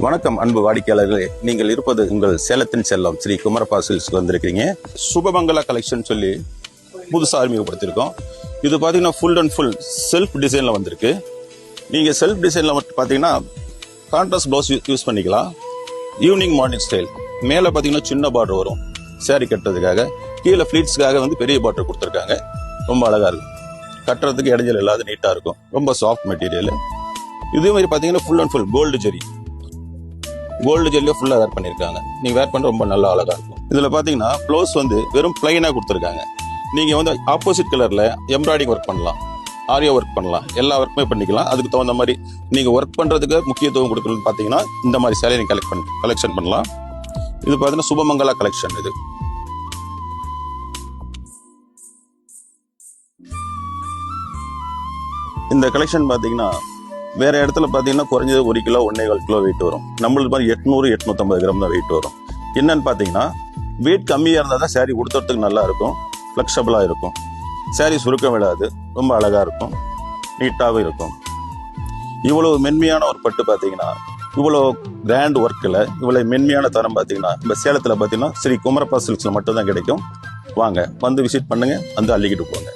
வணக்கம் அன்பு வாடிக்கையாளர்களே, நீங்கள் இருப்பது உங்கள் சேலத்தின் செல்லம் ஸ்ரீ குமரப்பா சில்க்ஸ்க்கு வந்திருக்கிறீங்க. சுபமங்கலா கலெக்ஷன் சொல்லி புதுசாக அறிமுகப்படுத்தியிருக்கோம். இது பார்த்தீங்கன்னா ஃபுல் அண்ட் ஃபுல் செல்ஃப் டிசைனில் வந்திருக்கு. நீங்கள் செல்ஃப் டிசைனில் மட்டும் பார்த்தீங்கன்னா கான்ட்ராஸ்ட் ப்ளவுஸ் யூஸ் பண்ணிக்கலாம். Evening morning style. மேலே பார்த்தீங்கன்னா சின்ன பார்டர் வரும் சேரீ கட்டுறதுக்காக. கீழே ஃப்ளீட்ஸ்க்காக வந்து பெரிய பார்டர் கொடுத்துருக்காங்க. ரொம்ப அழகாக இருக்கும். கட்டுறதுக்கு இடைஞ்சல் இல்லாத நீட்டாக இருக்கும். ரொம்ப சாஃப்ட் மெட்டீரியல். இதே மாதிரி பார்த்தீங்கன்னா ஃபுல் அண்ட் ஃபுல் கோல்டு ஜெல்லியை ஃபுல்லாக வேர் பண்ணியிருக்காங்க. நீங்கள் வேர் பண்ண ரொம்ப நல்லா அழகாக இருக்கும். இதில் பார்த்தீங்கன்னா ப்ளவுஸ் வந்து வெறும் பிளைனாக கொடுத்துருக்காங்க. நீங்கள் வந்து ஆப்போசிட் கலரில் எம்ப்ராய்டிங் ஒர்க் பண்ணலாம், ஆரியா ஒர்க் பண்ணலாம், எல்லா ஒர்க்குமே பண்ணிக்கலாம். அதுக்கு தகுந்த மாதிரி நீங்கள் ஒர்க் பண்ணுறதுக்கு முக்கியத்துவம் கொடுக்கணும்னு பார்த்தீங்கன்னா இந்த மாதிரி சேலை நீங்கள் கலெக்ஷன் பண்ணலாம். இது பார்த்தீங்கன்னா சுபமங்கலா கலெக்ஷன். இது இந்த கலெக்ஷன் பார்த்தீங்கன்னா வேற இடத்துல பார்த்தீங்கன்னா குறைஞ்சது 1 கிலோ 1.25 கிலோ வெயிட் வரும். நம்மளுக்கு மாதிரி 800-850 கிராம் தான் வெயிட் வரும். என்னன்னு பார்த்தீங்கன்னா வெயிட் கம்மியாக இருந்தால் தான் சேரீ உடுத்துறதுக்கு நல்லா இருக்கும், ஃப்ளெக்சிபிளாக இருக்கும். சேரீ சுருக்கம் விடாது, ரொம்ப அழகாக இருக்கும், நீட்டாகவும் இருக்கும். இவ்வளோ மென்மையான ஒரு பட்டு பார்த்தீங்கன்னா, இவ்வளோ கிராண்ட் ஒர்க்கில் இவ்வளோ மென்மையான தரம் பார்த்தீங்கன்னா இந்த சேலத்தில் பார்த்தீங்கன்னா ஸ்ரீ குமரப்பா சில்க்ஸில் மட்டும்தான் கிடைக்கும். வாங்க, வந்து விசிட் பண்ணுங்கள், வந்து அள்ளிக்கிட்டு போங்க.